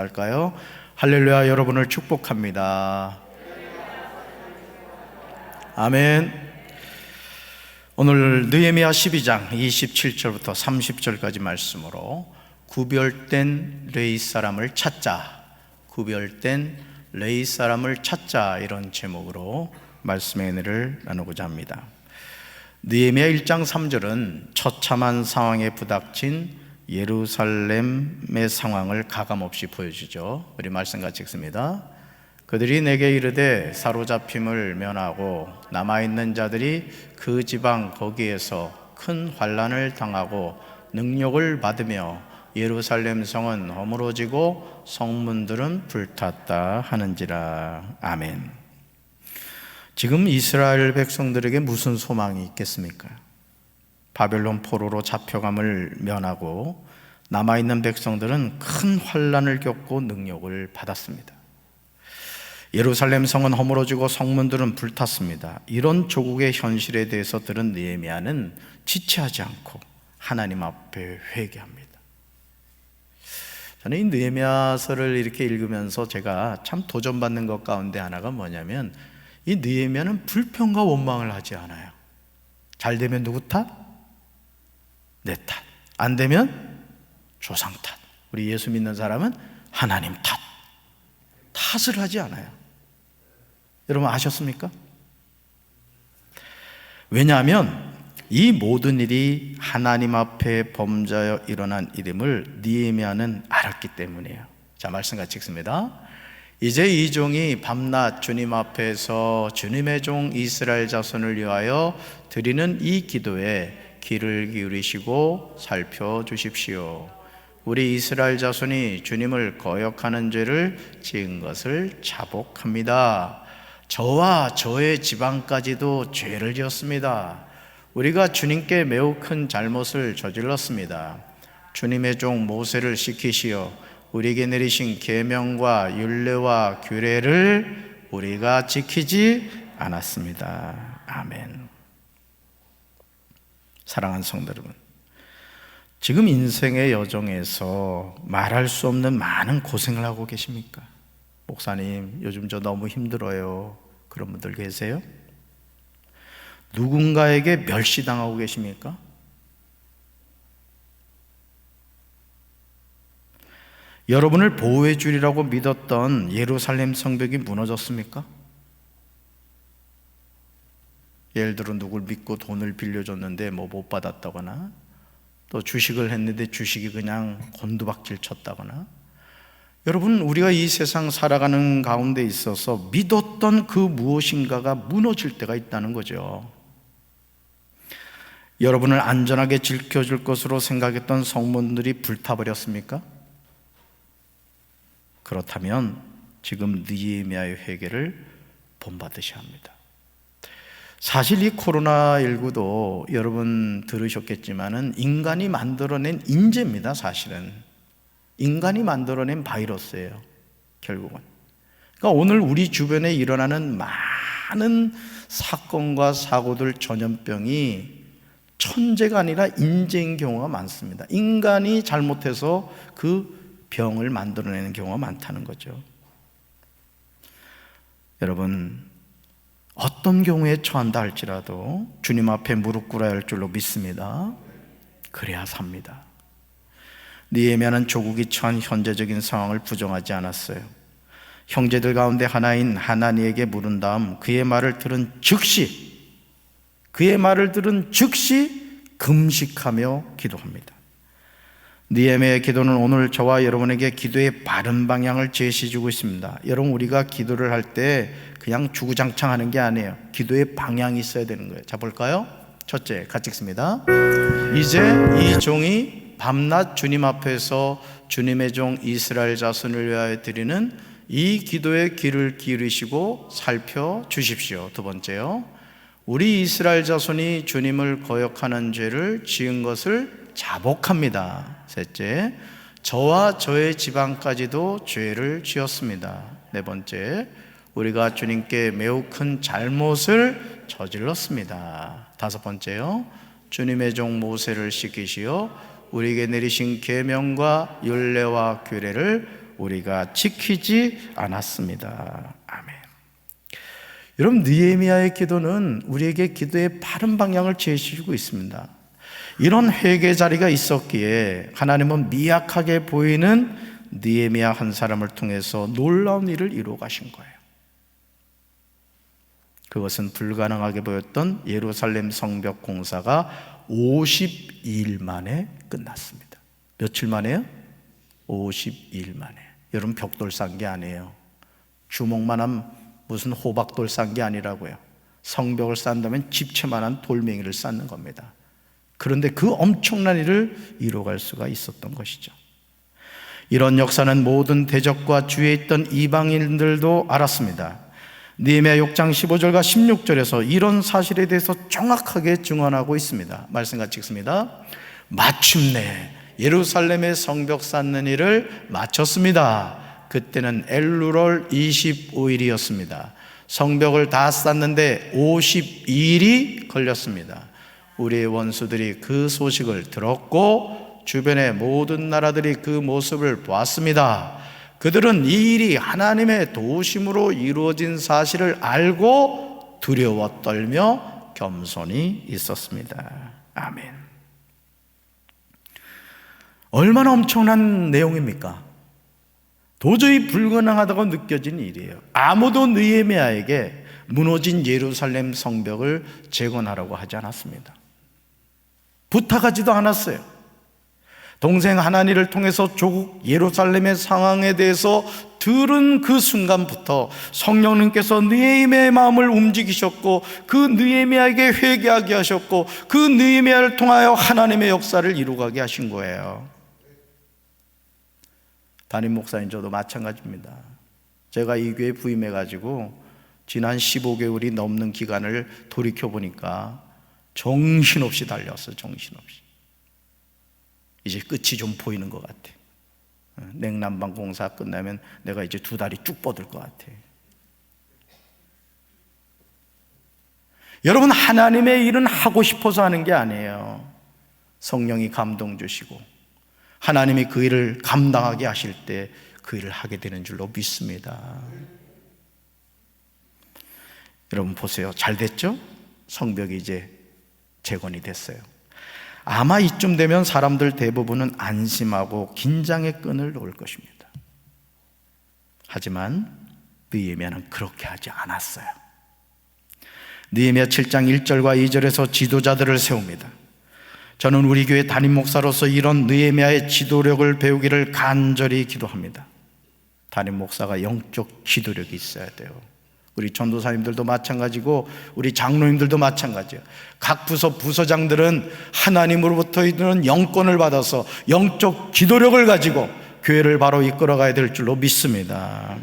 할까요? 할렐루야. 여러분을 축복합니다. 아멘. 오늘 느헤미야 12장 27절부터 30절까지 말씀으로 구별된 레위 사람을 찾자, 구별된 레위 사람을 찾자, 이런 제목으로 말씀의 은혜를 나누고자 합니다. 느헤미야 1장 3절은 처참한 상황에 부닥친 예루살렘의 상황을 가감없이 보여주죠. 우리 말씀 같이 읽습니다. 그들이 내게 이르되 사로잡힘을 면하고 남아있는 자들이 그 지방 거기에서 큰 환난을 당하고 능력을 받으며 예루살렘 성은 허물어지고 성문들은 불탔다 하는지라. 아멘. 지금 이스라엘 백성들에게 무슨 소망이 있겠습니까? 바벨론 포로로 잡혀감을 면하고 남아있는 백성들은 큰 환난을 겪고 능력을 받았습니다. 예루살렘 성은 허물어지고 성문들은 불탔습니다. 이런 조국의 현실에 대해서 들은 느헤미야는 지체하지 않고 하나님 앞에 회개합니다. 저는 이 느헤미야서를 이렇게 읽으면서 제가 참 도전받는 것 가운데 하나가 뭐냐면, 이 느헤미야는 불평과 원망을 하지 않아요. 잘 되면 누구 탓? 내 탓. 안 되면 조상 탓. 우리 예수 믿는 사람은 하나님 탓. 탓을 하지 않아요. 여러분 아셨습니까? 왜냐하면 이 모든 일이 하나님 앞에 범죄하여 일어난 일임을 느헤미야는 알았기 때문이에요. 자, 말씀 같이 읽습니다. 이제 이 종이 밤낮 주님 앞에서 주님의 종 이스라엘 자손을 위하여 드리는 이 기도에 귀를 기울이시고 살펴주십시오. 우리 이스라엘 자손이 주님을 거역하는 죄를 지은 것을 자복합니다. 저와 저의 지방까지도 죄를 지었습니다. 우리가 주님께 매우 큰 잘못을 저질렀습니다. 주님의 종 모세를 시키시어 우리에게 내리신 계명과 율례와 규례를 우리가 지키지 않았습니다. 아멘. 사랑하는 성도 여러분, 지금 인생의 여정에서 말할 수 없는 많은 고생을 하고 계십니까? 목사님, 요즘 저 너무 힘들어요. 그런 분들 계세요? 누군가에게 멸시당하고 계십니까? 여러분을 보호해 주리라고 믿었던 예루살렘 성벽이 무너졌습니까? 예를 들어 누굴 믿고 돈을 빌려줬는데 못 받았다거나, 또 주식을 했는데 주식이 그냥 곤두박질 쳤다거나. 여러분, 우리가 이 세상 살아가는 가운데 있어서 믿었던 그 무엇인가가 무너질 때가 있다는 거죠. 여러분을 안전하게 지켜줄 것으로 생각했던 성문들이 불타버렸습니까? 그렇다면 지금 느헤미야의 회개를 본받으셔야 합니다. 사실 이 코로나19도 여러분 들으셨겠지만은 인간이 만들어낸 인재입니다. 사실은 인간이 만들어낸 바이러스예요, 결국은. 그러니까 오늘 우리 주변에 일어나는 많은 사건과 사고들, 전염병이 천재가 아니라 인재인 경우가 많습니다. 인간이 잘못해서 그 병을 만들어내는 경우가 많다는 거죠. 여러분, 어떤 경우에 처한다 할지라도 주님 앞에 무릎 꿇어야 할 줄로 믿습니다. 그래야 삽니다. 느헤미야는 조국이 처한 현재적인 상황을 부정하지 않았어요. 형제들 가운데 하나인 하나니에게 물은 다음 그의 말을 들은 즉시 금식하며 기도합니다. 느헤미야의 기도는 오늘 저와 여러분에게 기도의 바른 방향을 제시해주고 있습니다. 여러분, 우리가 기도를 할 때 그냥 주구장창 하는 게 아니에요. 기도의 방향이 있어야 되는 거예요. 자, 볼까요? 첫째, 같이 읽습니다. 이제 이 종이 밤낮 주님 앞에서 주님의 종 이스라엘 자손을 위하여 드리는 이 기도에 귀를 기울이시고 살펴주십시오. 두 번째요, 우리 이스라엘 자손이 주님을 거역하는 죄를 지은 것을 자복합니다. 셋째, 저와 저의 지방까지도 죄를 지었습니다. 네 번째, 우리가 주님께 매우 큰 잘못을 저질렀습니다. 다섯 번째요, 주님의 종 모세를 시키시어 우리에게 내리신 계명과 율례와 규례를 우리가 지키지 않았습니다. 아멘. 여러분, 느헤미야의 기도는 우리에게 기도의 바른 방향을 제시해주고 있습니다. 이런 회개 자리가 있었기에 하나님은 미약하게 보이는 느헤미야 한 사람을 통해서 놀라운 일을 이루어 가신 거예요. 그것은 불가능하게 보였던 예루살렘 성벽 공사가 52일 만에 끝났습니다. 며칠 만에요? 52일 만에. 여러분, 벽돌 싼 게 아니에요. 주먹만한 무슨 호박돌 싼 게 아니라고요. 성벽을 쌓는다면 집채만한 돌멩이를 쌓는 겁니다. 그런데 그 엄청난 일을 이루어갈 수가 있었던 것이죠. 이런 역사는 모든 대적과 주위에 있던 이방인들도 알았습니다. 느헤미야 6장 15절과 16절에서 이런 사실에 대해서 정확하게 증언하고 있습니다. 말씀 같이 읽습니다. 마침내 예루살렘의 성벽 쌓는 일을 마쳤습니다. 그때는 엘루럴 25일이었습니다. 성벽을 다 쌓는데 52일이 걸렸습니다. 우리의 원수들이 그 소식을 들었고 주변의 모든 나라들이 그 모습을 보았습니다. 그들은 이 일이 하나님의 도우심으로 이루어진 사실을 알고 두려워 떨며 겸손히 있었습니다. 아멘. 얼마나 엄청난 내용입니까? 도저히 불가능하다고 느껴진 일이에요. 아무도 느헤미야에게 무너진 예루살렘 성벽을 재건하라고 하지 않았습니다. 부탁하지도 않았어요. 동생 하나니를 통해서 조국 예루살렘의 상황에 대해서 들은 그 순간부터 성령님께서 느헤미야의 마음을 움직이셨고 그 느헤미야에게 회개하게 하셨고 그 느헤미야를 통하여 하나님의 역사를 이루어가게 하신 거예요. 담임 목사님, 저도 마찬가지입니다. 제가 이 교회에 부임해가지고 지난 15개월이 넘는 기간을 돌이켜보니까 정신없이 달렸어요. 정신없이. 이제 끝이 좀 보이는 것 같아. 냉난방 공사 끝나면 내가 이제 두 다리 쭉 뻗을 것 같아. 여러분, 하나님의 일은 하고 싶어서 하는 게 아니에요. 성령이 감동 주시고 하나님이 그 일을 감당하게 하실 때 그 일을 하게 되는 줄로 믿습니다. 여러분 보세요. 잘 됐죠? 성벽이 이제 재건이 됐어요. 아마 이쯤 되면 사람들 대부분은 안심하고 긴장의 끈을 놓을 것입니다. 하지만 느헤미야는 그렇게 하지 않았어요. 느헤미야 7장 1절과 2절에서 지도자들을 세웁니다. 저는 우리 교회 담임 목사로서 이런 느헤미야의 지도력을 배우기를 간절히 기도합니다. 담임 목사가 영적 지도력이 있어야 돼요. 우리 전도사님들도 마찬가지고 우리 장로님들도 마찬가지예요. 각 부서 부서장들은 하나님으로부터 있는 영권을 받아서 영적 지도력을 가지고 교회를 바로 이끌어가야 될 줄로 믿습니다.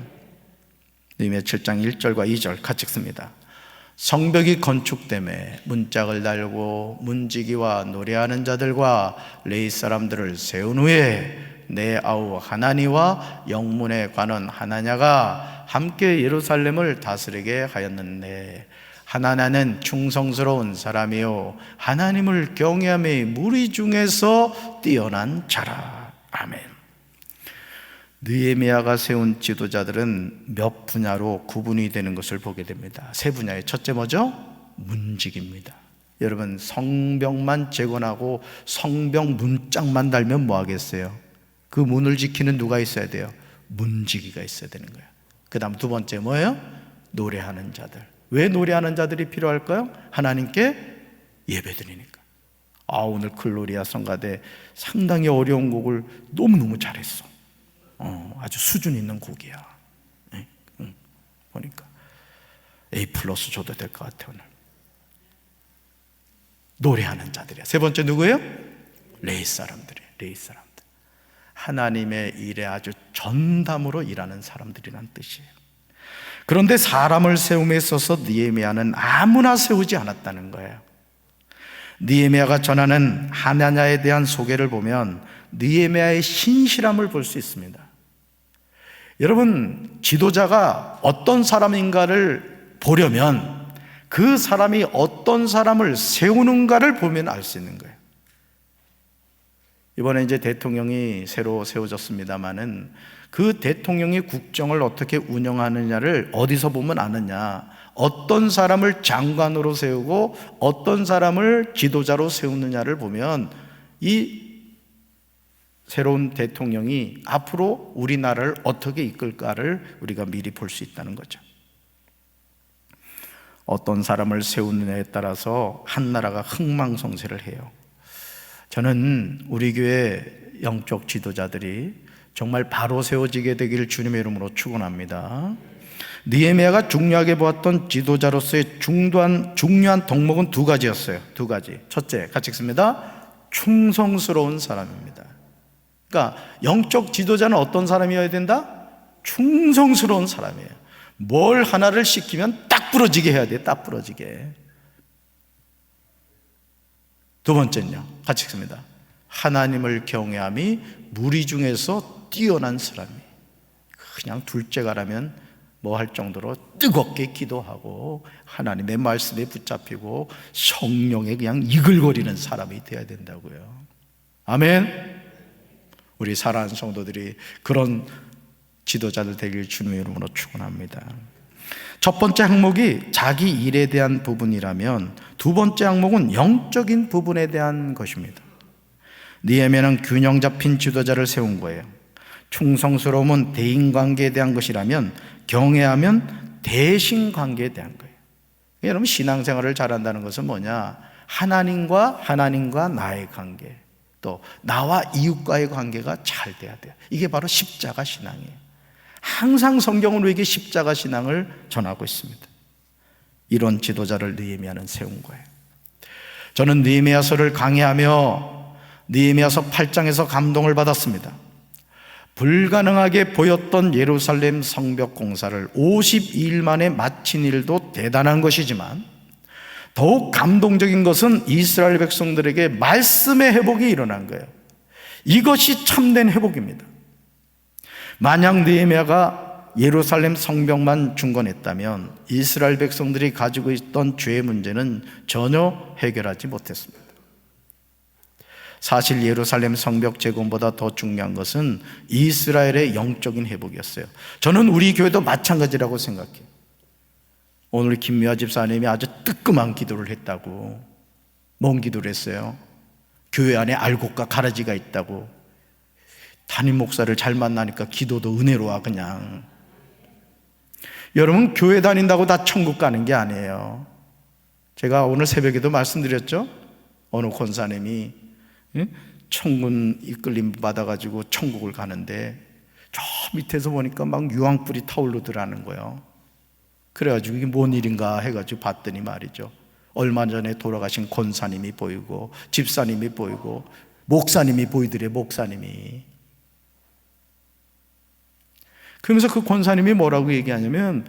느헤미야 7장 1절과 2절 같이 읽습니다. 성벽이 건축됨에 문짝을 달고 문지기와 노래하는 자들과 레위 사람들을 세운 후에 내 아우 하나니와 영문의 관원 하나냐가 함께 예루살렘을 다스리게 하였는데 하나냐는 충성스러운 사람이요 하나님을 경외함의 무리 중에서 뛰어난 자라. 아멘. 느헤미야가 세운 지도자들은 몇 분야로 구분이 되는 것을 보게 됩니다. 세 분야의 첫째 뭐죠? 문지기입니다. 여러분, 성벽만 재건하고 성벽 문짝만 달면 뭐 하겠어요? 그 문을 지키는 누가 있어야 돼요? 문지기가 있어야 되는 거예요. 그 다음 두 번째 뭐예요? 노래하는 자들. 왜 노래하는 자들이 필요할까요? 하나님께 예배드리니까. 오늘 글로리아 성가대 상당히 어려운 곡을 너무너무 잘했어. 아주 수준 있는 곡이야. 보니까 A+ 줘도 될 것 같아. 오늘 노래하는 자들이야. 세 번째 누구예요? 레위 사람들이에요. 레위 사람들. 하나님의 일에 아주 전담으로 일하는 사람들이란 뜻이에요. 그런데 사람을 세움에 있어서 느헤미야는 아무나 세우지 않았다는 거예요. 느헤미야가 전하는 하나냐에 대한 소개를 보면 느헤미야의 신실함을 볼 수 있습니다. 여러분, 지도자가 어떤 사람인가를 보려면 그 사람이 어떤 사람을 세우는가를 보면 알 수 있는 거예요. 이번에 이제 대통령이 새로 세워졌습니다마는 그 대통령이 국정을 어떻게 운영하느냐를 어디서 보면 아느냐, 어떤 사람을 장관으로 세우고 어떤 사람을 지도자로 세우느냐를 보면 이 새로운 대통령이 앞으로 우리나라를 어떻게 이끌까를 우리가 미리 볼 수 있다는 거죠. 어떤 사람을 세우느냐에 따라서 한 나라가 흥망성쇠를 해요. 저는 우리 교회 영적 지도자들이 정말 바로 세워지게 되기를 주님의 이름으로 축원합니다. 느헤미야가 중요하게 보았던 지도자로서의 중요한 덕목은 두 가지였어요. 두 가지. 첫째, 같이 읽습니다. 충성스러운 사람입니다. 그러니까 영적 지도자는 어떤 사람이어야 된다? 충성스러운 사람이에요. 뭘 하나를 시키면 딱 부러지게 해야 돼요. 딱 부러지게. 두 번째는요, 같이 읽습니다. 하나님을 경외함이 무리 중에서 뛰어난 사람이. 그냥 둘째가라면 뭐 할 정도로 뜨겁게 기도하고 하나님의 말씀에 붙잡히고 성령에 그냥 이글거리는 사람이 되어야 된다고요. 아멘. 우리 사랑하는 성도들이 그런 지도자들 되길 주님의 이름으로 축원합니다. 첫 번째 항목이 자기 일에 대한 부분이라면 두 번째 항목은 영적인 부분에 대한 것입니다. 느헤미야는 균형 잡힌 지도자를 세운 거예요. 충성스러움은 대인관계에 대한 것이라면 경외하면 대신관계에 대한 거예요. 여러분, 신앙생활을 잘한다는 것은 뭐냐? 하나님과 나의 관계, 또 나와 이웃과의 관계가 잘 돼야 돼요. 이게 바로 십자가 신앙이에요. 항상 성경은 우리에게 십자가 신앙을 전하고 있습니다. 이런 지도자를 느헤미야는 세운 거예요. 저는 느헤미야서를 강의하며 느헤미야서 8장에서 감동을 받았습니다. 불가능하게 보였던 예루살렘 성벽 공사를 52일 만에 마친 일도 대단한 것이지만 더욱 감동적인 것은 이스라엘 백성들에게 말씀의 회복이 일어난 거예요. 이것이 참된 회복입니다. 만약 느헤미야가 예루살렘 성벽만 중건했다면 이스라엘 백성들이 가지고 있던 죄의 문제는 전혀 해결하지 못했습니다. 사실 예루살렘 성벽 재건보다 더 중요한 것은 이스라엘의 영적인 회복이었어요. 저는 우리 교회도 마찬가지라고 생각해요. 오늘 김미화 집사님이 아주 뜨끔한 기도를 했다고. 뭔 기도를 했어요? 교회 안에 알곡과 가라지가 있다고. 담임 목사를 잘 만나니까 기도도 은혜로 와 그냥. 여러분, 교회 다닌다고 다 천국 가는 게 아니에요. 제가 오늘 새벽에도 말씀드렸죠? 어느 권사님이 천군 이끌림 받아가지고 천국을 가는데 저 밑에서 보니까 막 유황불이 타오르더라는 거예요. 그래가지고 이게 뭔 일인가 해가지고 봤더니 말이죠, 얼마 전에 돌아가신 권사님이 보이고 집사님이 보이고 목사님이 보이더래. 목사님이. 그러면서 그 권사님이 뭐라고 얘기하냐면,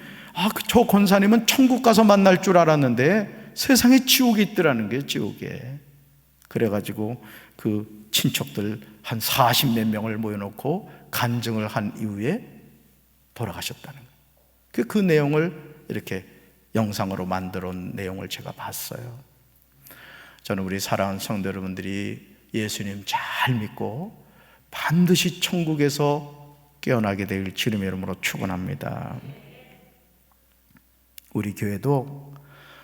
저 권사님은 천국 가서 만날 줄 알았는데 세상에 지옥이 있더라는 거예요. 지옥에. 그래가지고 그 친척들 한 40몇 명을 모여놓고 간증을 한 이후에 돌아가셨다는 거예요. 그 내용을 이렇게 영상으로 만들어 온 내용을 제가 봤어요. 저는 우리 사랑하는 성도 여러분들이 예수님 잘 믿고 반드시 천국에서 깨어나게 되길 주님의 이름으로 축원합니다. 우리 교회도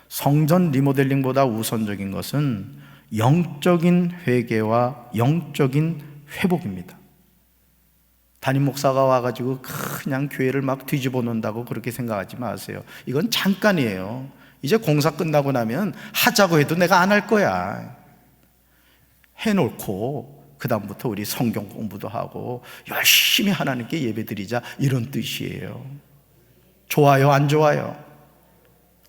성전 리모델링보다 우선적인 것은 영적인 회개와 영적인 회복입니다. 담임 목사가 와가지고 그냥 교회를 막 뒤집어 놓는다고 그렇게 생각하지 마세요. 이건 잠깐이에요. 이제 공사 끝나고 나면 하자고 해도 내가 안 할 거야. 해놓고 그 다음부터 우리 성경 공부도 하고 열심히 하나님께 예배드리자, 이런 뜻이에요. 좋아요, 안 좋아요?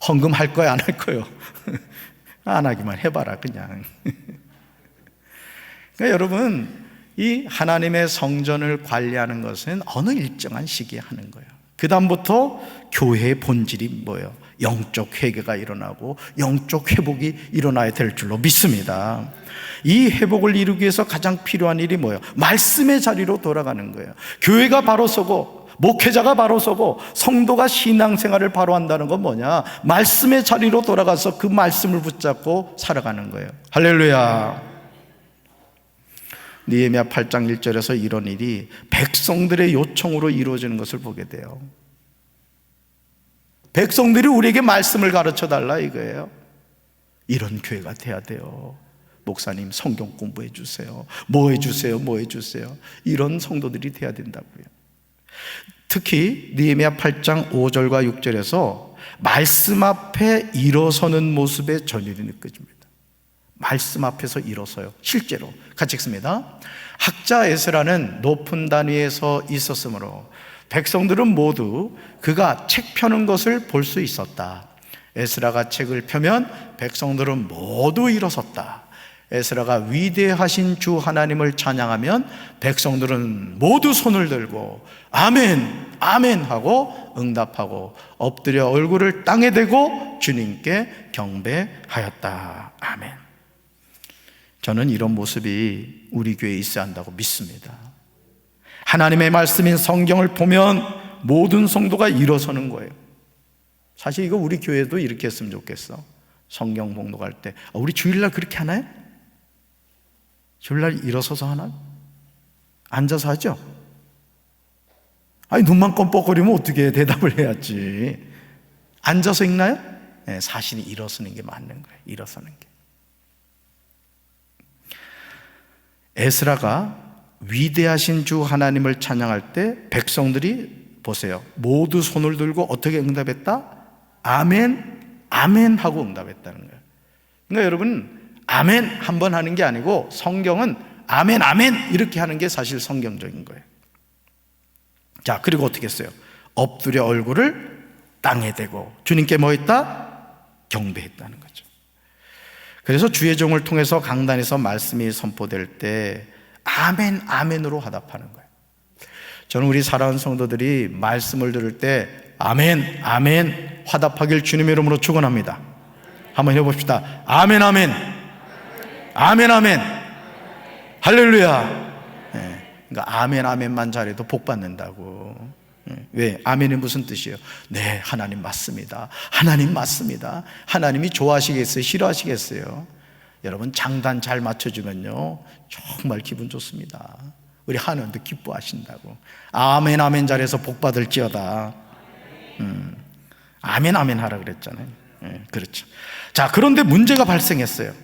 헌금 할 거야, 안 할 거요? 안 하기만 해봐라 그냥. 그러니까 여러분, 이 하나님의 성전을 관리하는 것은 어느 일정한 시기에 하는 거예요. 그 다음부터 교회의 본질이 뭐예요? 영적 회개가 일어나고 영적 회복이 일어나야 될 줄로 믿습니다. 이 회복을 이루기 위해서 가장 필요한 일이 뭐예요? 말씀의 자리로 돌아가는 거예요. 교회가 바로 서고 목회자가 바로 서고 성도가 신앙생활을 바로 한다는 건 뭐냐? 말씀의 자리로 돌아가서 그 말씀을 붙잡고 살아가는 거예요. 할렐루야. 느헤미야 8장 1절에서 이런 일이 백성들의 요청으로 이루어지는 것을 보게 돼요. 백성들이 우리에게 말씀을 가르쳐 달라 이거예요. 이런 교회가 돼야 돼요. 목사님 성경 공부해 주세요. 뭐 해주세요, 뭐 해주세요. 이런 성도들이 돼야 된다고요. 특히 느헤미야 8장 5절과 6절에서 말씀 앞에 일어서는 모습의 전율이 느껴집니다. 말씀 앞에서 일어서요. 실제로 같이 읽습니다. 학자 에스라는 높은 단위에 서 있었으므로 백성들은 모두 그가 책 펴는 것을 볼 수 있었다. 에스라가 책을 펴면 백성들은 모두 일어섰다. 에스라가 위대하신 주 하나님을 찬양하면 백성들은 모두 손을 들고 아멘, 아멘 하고 응답하고 엎드려 얼굴을 땅에 대고 주님께 경배하였다. 아멘. 저는 이런 모습이 우리 교회에 있어야 한다고 믿습니다. 하나님의 말씀인 성경을 보면 모든 성도가 일어서는 거예요. 사실 이거 우리 교회도 이렇게 했으면 좋겠어. 성경 봉독할 때 우리 주일날 그렇게 하나요? 주일날 일어서서 하나요? 앉아서 하죠? 아니 눈만 껌뻑거리면 어떻게 대답을 해야지. 앉아서 읽나요? 네, 사실은 일어서는 게 맞는 거예요. 일어서는 게. 에스라가 위대하신 주 하나님을 찬양할 때 백성들이 보세요. 모두 손을 들고 어떻게 응답했다? 아멘, 아멘 하고 응답했다는 거예요. 그러니까 여러분 아멘 한 번 하는 게 아니고 성경은 아멘, 아멘 이렇게 하는 게 사실 성경적인 거예요. 자, 그리고 어떻게 했어요? 엎드려 얼굴을 땅에 대고 주님께 뭐 했다? 경배했다는 거죠. 그래서 주의 종을 통해서 강단에서 말씀이 선포될 때 아멘, 아멘으로 화답하는 거예요. 저는 우리 사랑하는 성도들이 말씀을 들을 때 아멘, 아멘 화답하길 주님의 이름으로 축원합니다. 한번 해봅시다. 아멘, 아멘, 아멘, 아멘, 할렐루야. 그러니까 아멘, 아멘만 잘해도 복 받는다고. 왜? 아멘이 무슨 뜻이에요? 네, 하나님 맞습니다. 하나님 맞습니다. 하나님이 좋아하시겠어요? 싫어하시겠어요? 여러분 장단 잘 맞춰주면요 정말 기분 좋습니다. 우리 하나님도 기뻐하신다고. 아멘, 아멘 잘해서 복 받을지어다. 아멘, 아멘 하라 그랬잖아요. 그렇죠. 자, 그런데 문제가 발생했어요.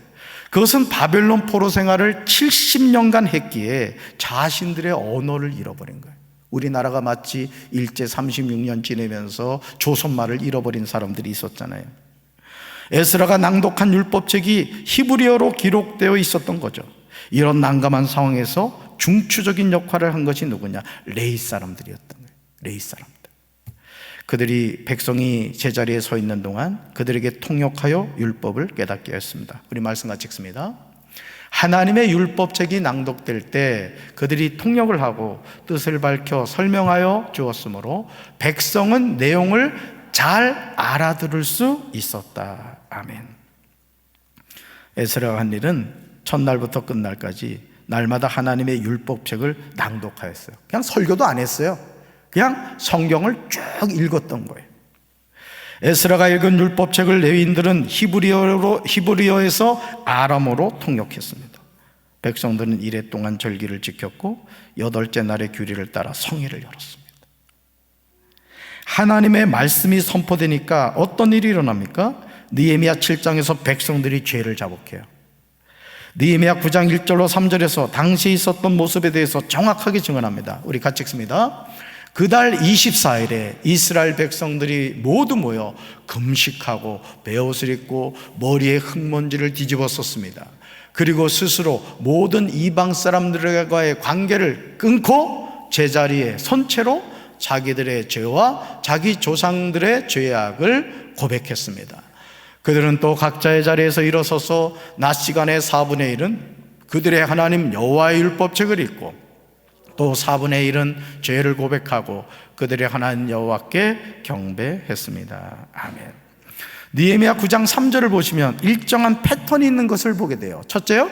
그것은 바벨론 포로 생활을 70년간 했기에 자신들의 언어를 잃어버린 거예요. 우리나라가 마치 일제 36년 지내면서 조선말을 잃어버린 사람들이 있었잖아요. 에스라가 낭독한 율법책이 히브리어로 기록되어 있었던 거죠. 이런 난감한 상황에서 중추적인 역할을 한 것이 누구냐? 레위 사람들이었던 거예요. 레위 사람들. 그들이 백성이 제자리에 서 있는 동안 그들에게 통역하여 율법을 깨닫게 했습니다. 우리 말씀 같이 읽습니다. 하나님의 율법책이 낭독될 때 그들이 통역을 하고 뜻을 밝혀 설명하여 주었으므로 백성은 내용을 잘 알아들을 수 있었다. 아멘. 에스라가 한 일은 첫날부터 끝날까지 날마다 하나님의 율법책을 낭독하였어요. 그냥 설교도 안 했어요. 그냥 성경을 쭉 읽었던 거예요. 에스라가 읽은 율법책을 레위인들은 히브리어에서 아람어로 통역했습니다. 백성들은 이래 동안 절기를 지켰고 8째 날의 규례를 따라 성회를 열었습니다. 하나님의 말씀이 선포되니까 어떤 일이 일어납니까? 느헤미야 7장에서 백성들이 죄를 자복해요. 느헤미야 9장 1절로 3절에서 당시에 있었던 모습에 대해서 정확하게 증언합니다. 우리 같이 읽습니다. 그달 24일에 이스라엘 백성들이 모두 모여 금식하고 베옷을 입고 머리에 흙먼지를 뒤집어 썼습니다. 그리고 스스로 모든 이방 사람들과의 관계를 끊고 제자리에 선 채로 자기들의 죄와 자기 조상들의 죄악을 고백했습니다. 그들은 또 각자의 자리에서 일어서서 낮 시간의 4분의 1은 그들의 하나님 여호와의 율법책을 읽고 또 4분의 1은 죄를 고백하고 그들의 하나님 여호와께 경배했습니다. 아멘. 느헤미야 9장 3절을 보시면 일정한 패턴이 있는 것을 보게 돼요. 첫째요,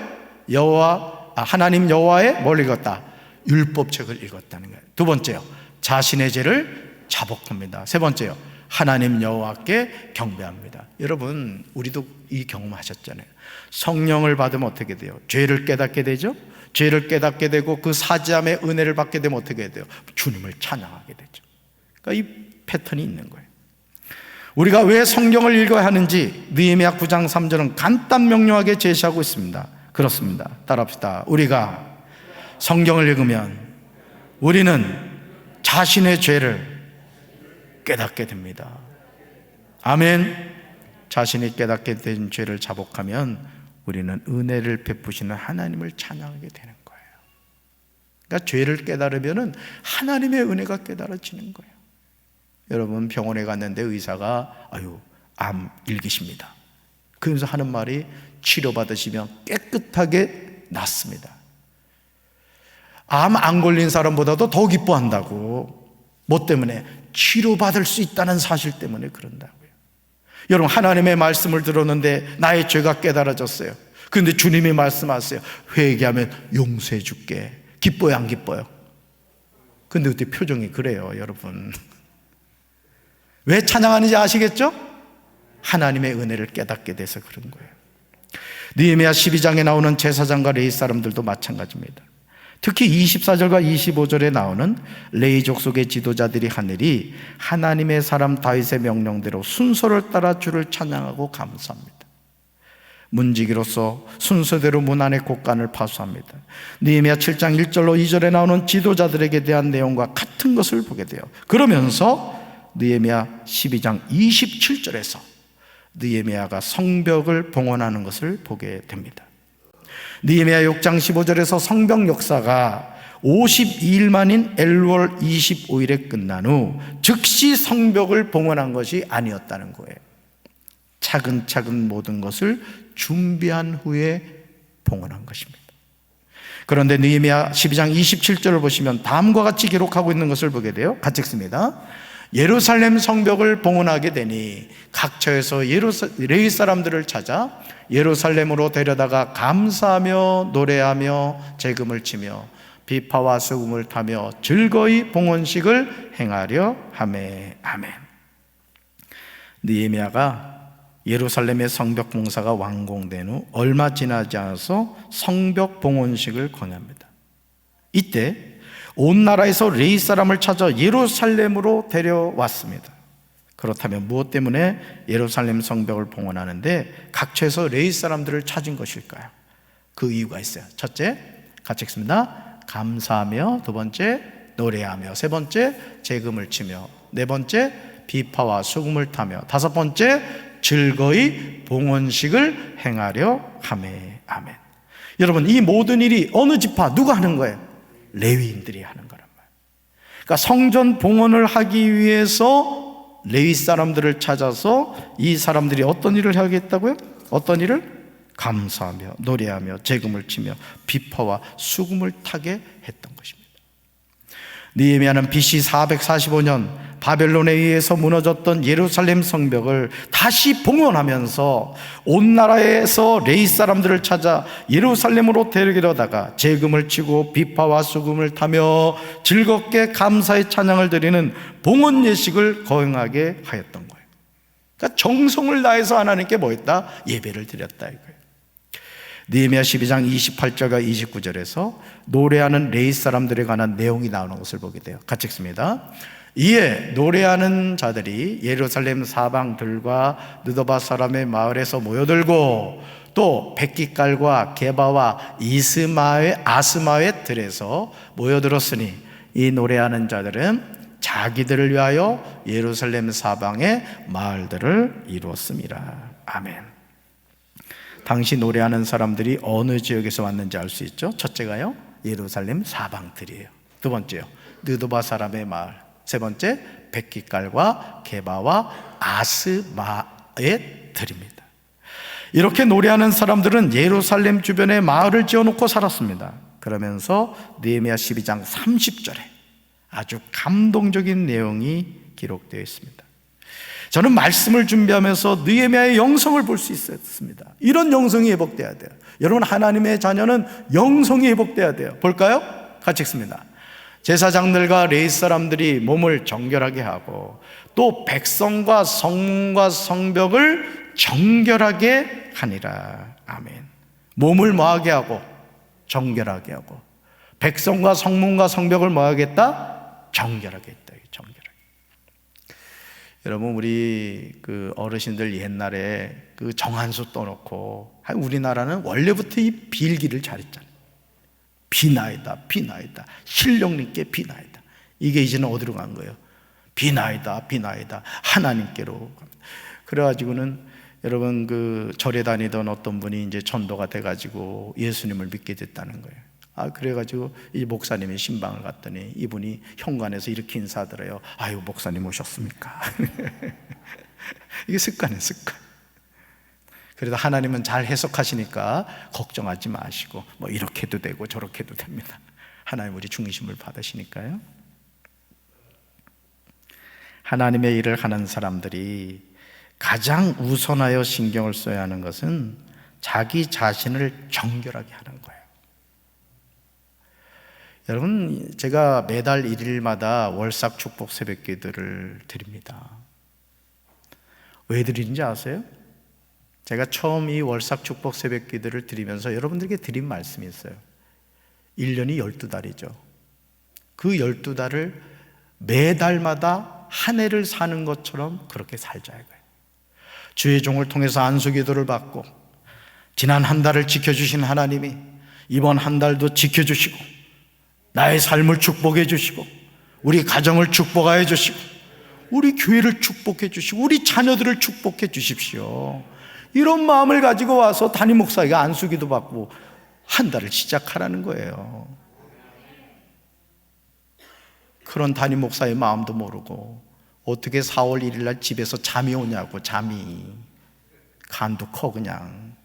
하나님 여호와의 뭘 읽었다? 율법책을 읽었다는 거예요. 두 번째요, 자신의 죄를 자복합니다. 세 번째요, 하나님 여호와께 경배합니다. 여러분, 우리도 이 경험하셨잖아요. 성령을 받으면 어떻게 돼요? 죄를 깨닫게 되죠. 죄를 깨닫게 되고 그 사지함의 은혜를 받게 되면 어떻게 해야 돼요? 주님을 찬양하게 되죠. 그러니까 이 패턴이 있는 거예요. 우리가 왜 성경을 읽어야 하는지 느헤미야 9장 3절은 간단 명료하게 제시하고 있습니다. 그렇습니다. 따라합시다. 우리가 성경을 읽으면 우리는 자신의 죄를 깨닫게 됩니다. 아멘. 자신이 깨닫게 된 죄를 자복하면 우리는 은혜를 베푸시는 하나님을 찬양하게 되는 거예요. 그러니까 죄를 깨달으면 하나님의 은혜가 깨달아지는 거예요. 여러분, 병원에 갔는데 의사가 암 일기십니다. 그러면서 하는 말이 치료받으시면 깨끗하게 낫습니다. 암 안 걸린 사람보다도 더 기뻐한다고. 뭐 때문에? 치료받을 수 있다는 사실 때문에 그런다고요. 여러분, 하나님의 말씀을 들었는데 나의 죄가 깨달아졌어요. 그런데 주님이 말씀하세요. 회개하면 용서해 줄게. 기뻐요, 안 기뻐요? 근데 그때 표정이 그래요, 여러분. 왜 찬양하는지 아시겠죠? 하나님의 은혜를 깨닫게 돼서 그런 거예요. 느헤미야 12장에 나오는 제사장과 레위 사람들도 마찬가지입니다. 특히 24절과 25절에 나오는 레위족 속의 지도자들이 한 일이 하나님의 사람 다윗의 명령대로 순서를 따라 주를 찬양하고 감사합니다. 문지기로서 순서대로 문 안의 곳간을 파수합니다. 느헤미야 7장 1절로 2절에 나오는 지도자들에게 대한 내용과 같은 것을 보게 돼요. 그러면서 느헤미야 12장 27절에서 느헤미야가 성벽을 봉헌하는 것을 보게 됩니다. 느헤미야 6장 15절에서 성벽 역사가 52일 만인 엘월 25일에 끝난 후 즉시 성벽을 봉헌한 것이 아니었다는 거예요. 차근차근 모든 것을 준비한 후에 봉헌한 것입니다. 그런데 느헤미야 12장 27절을 보시면 다음과 같이 기록하고 있는 것을 보게 돼요. 같이 읽습니다. 예루살렘 성벽을 봉헌하게 되니 각처에서 레위 사람들을 찾아 예루살렘으로 데려다가 감사하며 노래하며 재금을 치며 비파와 수금을 타며 즐거이 봉헌식을 행하려 하매. 아멘. 느헤미야가 예루살렘의 성벽 공사가 완공된 후 얼마 지나지 않아서 성벽 봉헌식을 권합니다. 이때 온 나라에서 레위 사람을 찾아 예루살렘으로 데려왔습니다. 그렇다면 무엇 때문에 예루살렘 성벽을 봉헌하는데 각처에서 레위 사람들을 찾은 것일까요? 그 이유가 있어요. 첫째, 같이 읽습니다. 감사하며, 두 번째, 노래하며, 세 번째, 재금을 치며, 네 번째, 비파와 수금을 타며, 다섯 번째, 즐거이 봉헌식을 행하려 하매. 아멘. 여러분, 이 모든 일이 어느 지파 누가 하는 거예요? 레위인들이 하는 거란 말이에요. 그러니까 성전 봉헌을 하기 위해서 레위 사람들을 찾아서 이 사람들이 어떤 일을 하겠다고요? 어떤 일을? 감사하며 노래하며 재금을 치며 비파와 수금을 타게 했던 것입니다. 느헤미야는 BC 445년 바벨론에 의해서 무너졌던 예루살렘 성벽을 다시 봉헌하면서 온 나라에서 레위 사람들을 찾아 예루살렘으로 데려다가 재금을 치고 비파와 수금을 타며 즐겁게 감사의 찬양을 드리는 봉헌 예식을 거행하게 하였던 거예요. 그러니까 정성을 다해서 하나님께 뭐 했다? 예배를 드렸다 이거예요. 느헤미야 12장 28절과 29절에서 노래하는 레위 사람들에 관한 내용이 나오는 것을 보게 돼요. 같이 읽습니다. 이에 노래하는 자들이 예루살렘 사방들과 느도바 사람의 마을에서 모여들고 또 백기깔과 게바와 아스마의 들에서 모여들었으니 이 노래하는 자들은 자기들을 위하여 예루살렘 사방의 마을들을 이루었습니다. 아멘. 당시 노래하는 사람들이 어느 지역에서 왔는지 알 수 있죠? 첫째가요, 예루살렘 사방들이에요. 두 번째요, 느도바 사람의 마을. 세 번째, 백기깔과 게바와 아스마의 들입니다. 이렇게 노래하는 사람들은 예루살렘 주변에 마을을 지어놓고 살았습니다. 그러면서 느헤미야 12장 30절에 아주 감동적인 내용이 기록되어 있습니다. 저는 말씀을 준비하면서 느헤미야의 영성을 볼 수 있었습니다. 이런 영성이 회복돼야 돼요. 여러분, 하나님의 자녀는 영성이 회복돼야 돼요. 볼까요? 같이 읽습니다. 제사장들과 레위 사람들이 몸을 정결하게 하고 또 백성과 성문과 성벽을 정결하게 하니라. 아멘. 몸을 뭐하게 하고? 정결하게 하고, 백성과 성문과 성벽을 뭐 하겠다? 정결하게 했다. 정결하게. 여러분, 우리 그 어르신들 옛날에 그 정한수 떠놓고, 우리나라는 원래부터 이 빌기를 잘했잖아요. 비나이다, 비나이다, 신령님께 비나이다. 이게 이제는 어디로 간 거예요? 비나이다, 비나이다, 하나님께로. 그래가지고는 여러분, 그 절에 다니던 어떤 분이 이제 전도가 돼가지고 예수님을 믿게 됐다는 거예요. 그래가지고 이 목사님이 신방을 갔더니 이분이 현관에서 이렇게 인사하더래요. 아유, 목사님 오셨습니까? 이게 습관이에요, 습관. 그래도 하나님은 잘 해석하시니까 걱정하지 마시고, 뭐 이렇게 해도 되고 저렇게 해도 됩니다. 하나님 우리 중심을 받으시니까요. 하나님의 일을 하는 사람들이 가장 우선하여 신경을 써야 하는 것은 자기 자신을 정결하게 하는 거예요. 여러분, 제가 매달 1일마다 월삭 축복 새벽기도를 드립니다. 왜 드리는지 아세요? 제가 처음 이 월삭 축복 새벽기도를 드리면서 여러분들에게 드린 말씀이 있어요. 1년이 12달이죠. 그 12달을 매달마다 한 해를 사는 것처럼 그렇게 살자 이거예요. 주의 종을 통해서 안수기도를 받고, 지난 한 달을 지켜주신 하나님이 이번 한 달도 지켜주시고, 나의 삶을 축복해 주시고, 우리 가정을 축복하여 주시고, 우리 교회를 축복해 주시고, 우리 자녀들을 축복해 주십시오. 이런 마음을 가지고 와서 담임 목사에게 안수기도 받고 한 달을 시작하라는 거예요. 그런 담임 목사의 마음도 모르고 어떻게 4월 1일 날 집에서 잠이 오냐고. 잠이 간도 커. 그냥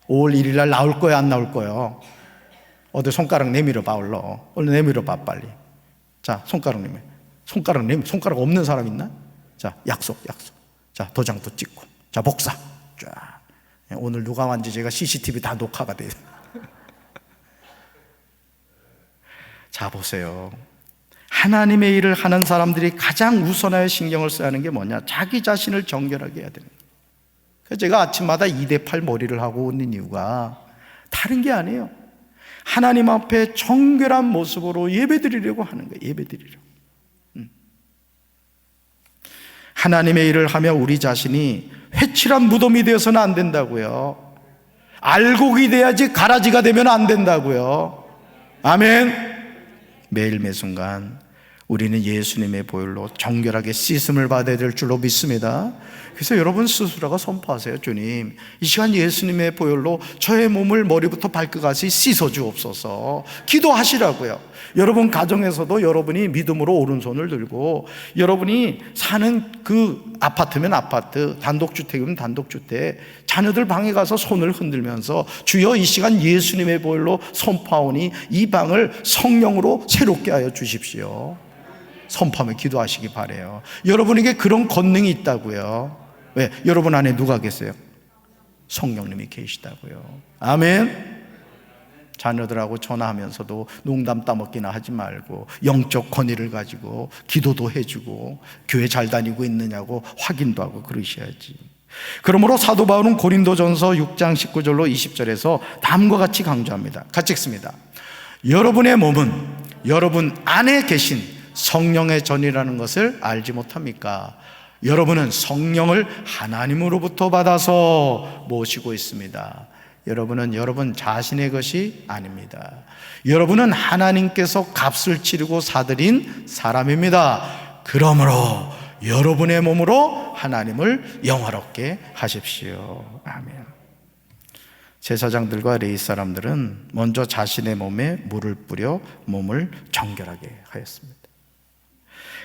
5월 1일 날 나올 거야, 안 나올 거야? 어디 손가락 내밀어 봐. 얼른 내밀어 봐, 빨리. 자, 손가락 내밀어. 손가락 없는 사람 있나? 자, 약속. 자, 도장도 찍고. 자, 복사. 쫙. 오늘 누가 왔는지 제가 CCTV 다 녹화가 돼요. 자, 보세요. 하나님의 일을 하는 사람들이 가장 우선하여 신경을 써야 하는 게 뭐냐? 자기 자신을 정결하게 해야 되는 거예요. 그래서 제가 아침마다 2대8 머리를 하고 있는 이유가 다른 게 아니에요. 하나님 앞에 정결한 모습으로 예배드리려고 하는 거예요. 예배드리려고. 하나님의 일을 하며 우리 자신이 회칠한 무덤이 되어서는 안 된다고요. 알곡이 돼야지 가라지가 되면 안 된다고요. 아멘. 매일 매순간 우리는 예수님의 보혈로 정결하게 씻음을 받아야 될 줄로 믿습니다. 그래서 여러분 스스로가 선포하세요. 주님, 이 시간 예수님의 보혈로 저의 몸을 머리부터 발끝까지 씻어주옵소서. 기도하시라고요. 여러분 가정에서도 여러분이 믿음으로 오른손을 들고, 여러분이 사는 그 아파트면 아파트, 단독주택이면 단독주택, 자녀들 방에 가서 손을 흔들면서 주여 이 시간 예수님의 보혈로 선포하오니 이 방을 성령으로 새롭게 하여 주십시오. 선포하며 기도하시기 바라요. 여러분에게 그런 권능이 있다고요. 왜? 여러분 안에 누가 계세요? 성령님이 계시다고요. 아멘. 자녀들하고 전화하면서도 농담 따먹기나 하지 말고 영적 권위를 가지고 기도도 해주고 교회 잘 다니고 있느냐고 확인도 하고 그러셔야지. 그러므로 사도 바울은 고린도전서 6장 19절로 20절에서 다음과 같이 강조합니다. 같이 읽습니다. 여러분의 몸은 여러분 안에 계신 성령의 전이라는 것을 알지 못합니까? 여러분은 성령을 하나님으로부터 받아서 모시고 있습니다. 여러분은 여러분 자신의 것이 아닙니다. 여러분은 하나님께서 값을 치르고 사들인 사람입니다. 그러므로 여러분의 몸으로 하나님을 영화롭게 하십시오. 아멘. 제사장들과 레위 사람들은 먼저 자신의 몸에 물을 뿌려 몸을 정결하게 하였습니다.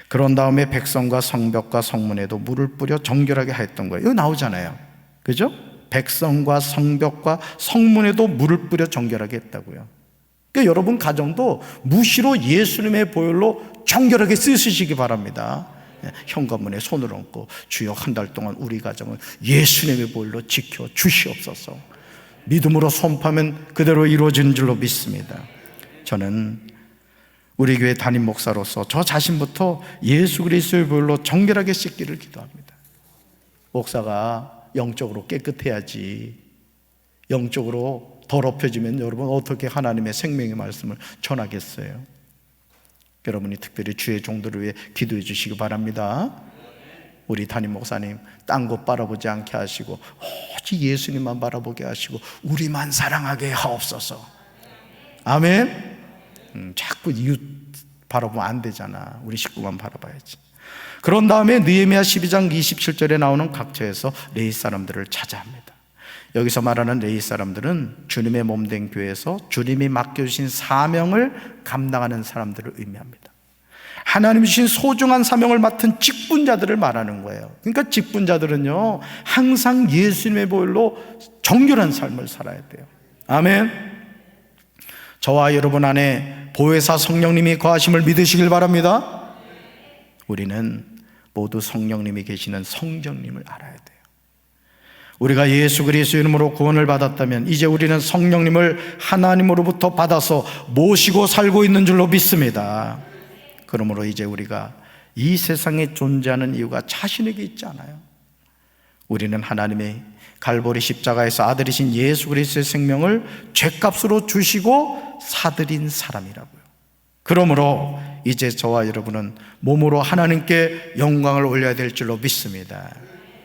그런 다음에 백성과 성벽과 성문에도 물을 뿌려 정결하게 하였던 거예요. 이거 나오잖아요. 그죠? 백성과 성벽과 성문에도 물을 뿌려 정결하게 했다고요. 그러니까 여러분 가정도 무시로 예수님의 보혈로 정결하게 쓰시기 바랍니다. 현관문에 손을 얹고 주여 한 달 동안 우리 가정을 예수님의 보혈로 지켜 주시옵소서. 믿음으로 선포하면 그대로 이루어지는 줄로 믿습니다. 저는 우리 교회 담임 목사로서 저 자신부터 예수 그리스도의 보혈로 정결하게 씻기를 기도합니다. 목사가 영적으로 깨끗해야지, 영적으로 더럽혀지면 여러분 어떻게 하나님의 생명의 말씀을 전하겠어요? 여러분이 특별히 주의 종들을 위해 기도해 주시기 바랍니다. 우리 담임 목사님 딴 곳 바라보지 않게 하시고 오직 예수님만 바라보게 하시고 우리만 사랑하게 하옵소서. 아멘. 자꾸 이웃 바라보면 안 되잖아. 우리 식구만 바라봐야지. 그런 다음에 느헤미야 12장 27절에 나오는 각처에서 레위 사람들을 찾아 합니다. 여기서 말하는 레위 사람들은 주님의 몸된 교회에서 주님이 맡겨주신 사명을 감당하는 사람들을 의미합니다. 하나님이 주신 소중한 사명을 맡은 직분자들을 말하는 거예요. 그러니까 직분자들은요 항상 예수님의 보혈로 정결한 삶을 살아야 돼요. 아멘. 저와 여러분 안에 보혜사 성령님이 거하심을 믿으시길 바랍니다. 우리는 모두 성령님이 계시는 성령님을 알아야 돼요. 우리가 예수 그리스도 이름으로 구원을 받았다면 이제 우리는 성령님을 하나님으로부터 받아서 모시고 살고 있는 줄로 믿습니다. 그러므로 이제 우리가 이 세상에 존재하는 이유가 자신에게 있지 않아요. 우리는 하나님의 갈보리 십자가에서 아들이신 예수 그리스도의 생명을 죗값으로 주시고 사들인 사람이라고요. 그러므로 이제 저와 여러분은 몸으로 하나님께 영광을 올려야 될 줄로 믿습니다.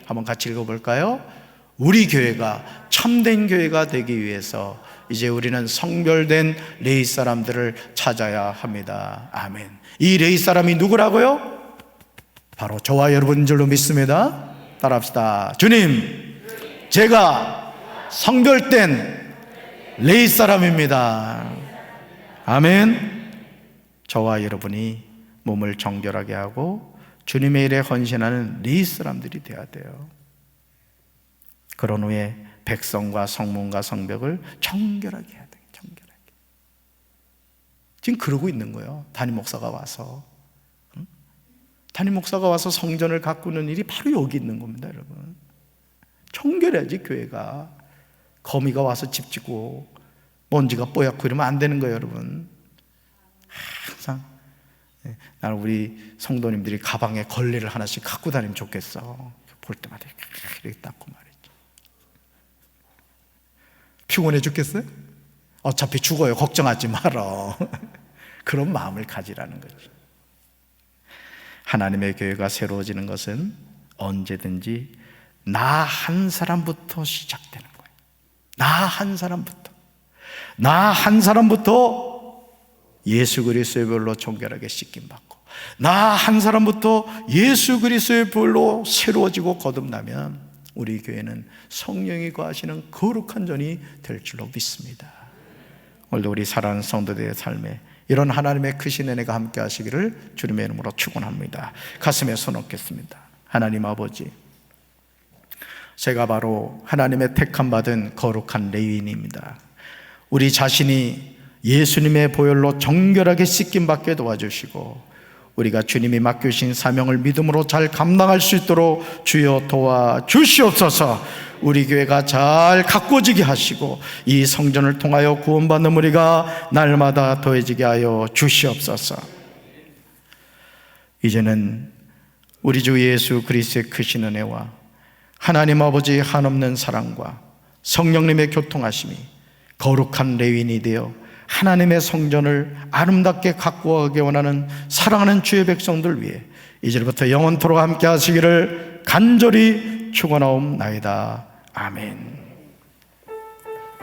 한번 같이 읽어볼까요? 우리 교회가 참된 교회가 되기 위해서 이제 우리는 성별된 레위 사람들을 찾아야 합니다. 아멘. 이 레위 사람이 누구라고요? 바로 저와 여러분인 줄로 믿습니다. 따라합시다. 주님, 제가 성별된 레위 사람입니다. 아멘. 저와 여러분이 몸을 정결하게 하고 주님의 일에 헌신하는 레위 사람들이 되어야 돼요. 그런 후에 백성과 성문과 성벽을 정결하게 해야 돼요. 정결하게. 지금 그러고 있는 거예요. 담임 목사가 와서 담임 목사가 와서 성전을 가꾸는 일이 바로 여기 있는 겁니다. 여러분, 정결해야지. 교회가 거미가 와서 집 짓고 먼지가 뽀얗고 이러면 안 되는 거예요. 여러분, 항상 나는 우리 성도님들이 가방에 걸레를 하나씩 갖고 다니면 좋겠어. 볼 때마다 이렇게 닦고 말이죠. 피곤해 죽겠어요? 어차피 죽어요. 걱정하지 말어. 그런 마음을 가지라는 거죠. 하나님의 교회가 새로워지는 것은 언제든지 나 한 사람부터 시작되는 거예요. 나 한 사람부터. 나 한 사람부터 예수 그리스도의 보혈로 정결하게 씻김받고 나 한 사람부터 예수 그리스도의 보혈로 새로워지고 거듭나면 우리 교회는 성령이 거하시는 거룩한 전이 될 줄로 믿습니다. 오늘도 우리 사랑하는 성도들의 삶에 이런 하나님의 크신 은혜가 함께 하시기를 주님의 이름으로 축원합니다. 가슴에 손 얹겠습니다. 하나님 아버지, 제가 바로 하나님의 택함 받은 거룩한 레위인입니다. 우리 자신이 예수님의 보혈로 정결하게 씻김받게 도와주시고 우리가 주님이 맡겨주신 사명을 믿음으로 잘 감당할 수 있도록 주여 도와주시옵소서. 우리 교회가 잘 가꾸어지게 하시고 이 성전을 통하여 구원받는 우리가 날마다 더해지게 하여 주시옵소서. 이제는 우리 주 예수 그리스도의 크신 은혜와 하나님 아버지의 한없는 사랑과 성령님의 교통하심이 거룩한 레위인이 되어 하나님의 성전을 아름답게 가꾸어가기 원하는 사랑하는 주의 백성들 위해 이제부터 영원토록 함께 하시기를 간절히 축원하옵나이다. 아멘.